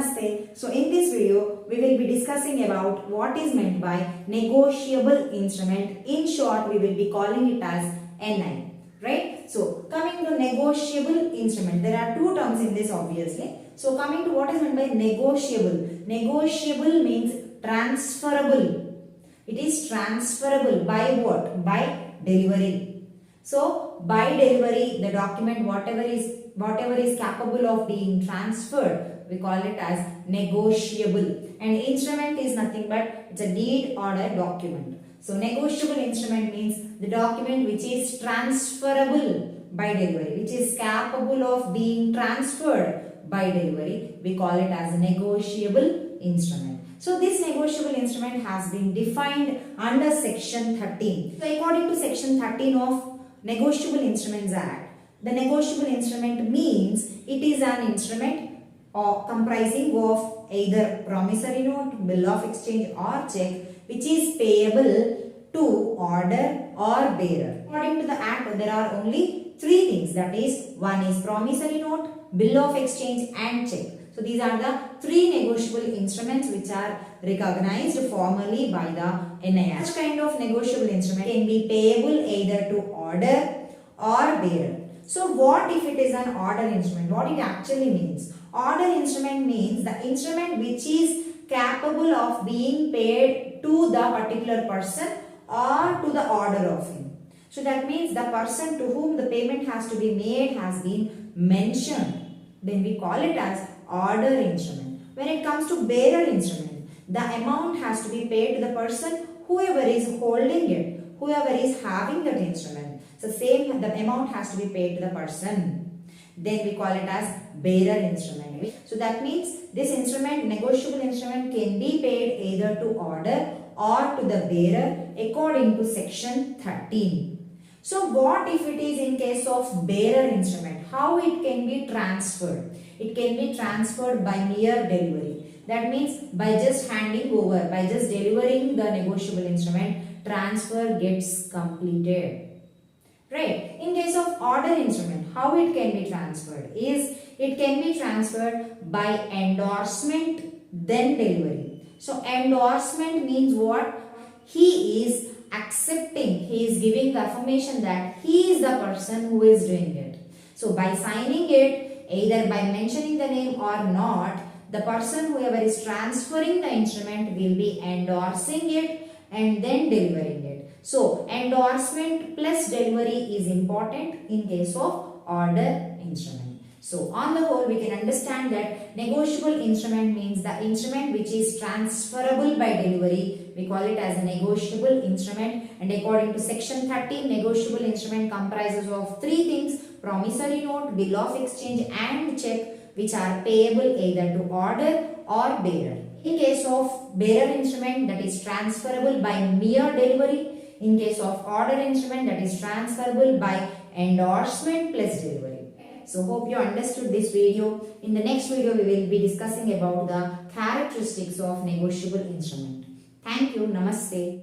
Namaste. So in this video, we will be discussing about what is meant by negotiable instrument. In short, we will be calling it as NI. Right? So coming to negotiable instrument, there are two terms in this obviously. So coming to what is meant by negotiable. Negotiable means transferable. It is transferable by what? By delivery. So by delivery, the document whatever is capable of being transferred, we call it as negotiable. And instrument is nothing but it's a deed or a document. So negotiable instrument means the document which is transferable by delivery, which is capable of being transferred by delivery. We call it as a negotiable instrument. So this negotiable instrument has been defined under section 13. So according to section 13 of Negotiable Instruments Act, the negotiable instrument means it is an instrument comprising of either promissory note, bill of exchange or check which is payable to order or bearer. According to the act, there are only three things, that is, one is promissory note, bill of exchange and check. So these are the three negotiable instruments which are recognized formally by the NI. Such kind of negotiable instrument can be payable either to order or bearer. So what if it is an order instrument? What it actually means? Order instrument means the instrument which is capable of being paid to the particular person or to the order of him. So that means the person to whom the payment has to be made has been mentioned. Then we call it as order instrument. When it comes to bearer instrument, the amount has to be paid to the person, whoever is holding it, whoever is having that instrument. So same, the amount has to be paid to the person. Then we call it as bearer instrument. So that means this instrument, negotiable instrument, can be paid either to order or to the bearer according to section 13. So what if it is in case of bearer instrument? How it can be transferred? It can be transferred by mere delivery. That means by just handing over, by just delivering the negotiable instrument, transfer gets completed. Right? In case of order instrument, how it can be transferred is it can be transferred by endorsement then delivery. So endorsement means what? He is accepting, he is giving the affirmation that he is the person who is doing it. So by signing it, either by mentioning the name or not, the person whoever is transferring the instrument will be endorsing it and then delivering it. So endorsement plus delivery is important in case of order instrument. So on the whole, we can understand that negotiable instrument means the instrument which is transferable by delivery. We call it as a negotiable instrument, and according to section 13, negotiable instrument comprises of three things: promissory note, bill of exchange and check, which are payable either to order or bearer. In case of bearer instrument, that is transferable by mere delivery. In case of order instrument, that is transferable by endorsement plus delivery. So hope you understood this video. In the next video, we will be discussing about the characteristics of negotiable instrument. Thank you. Namaste.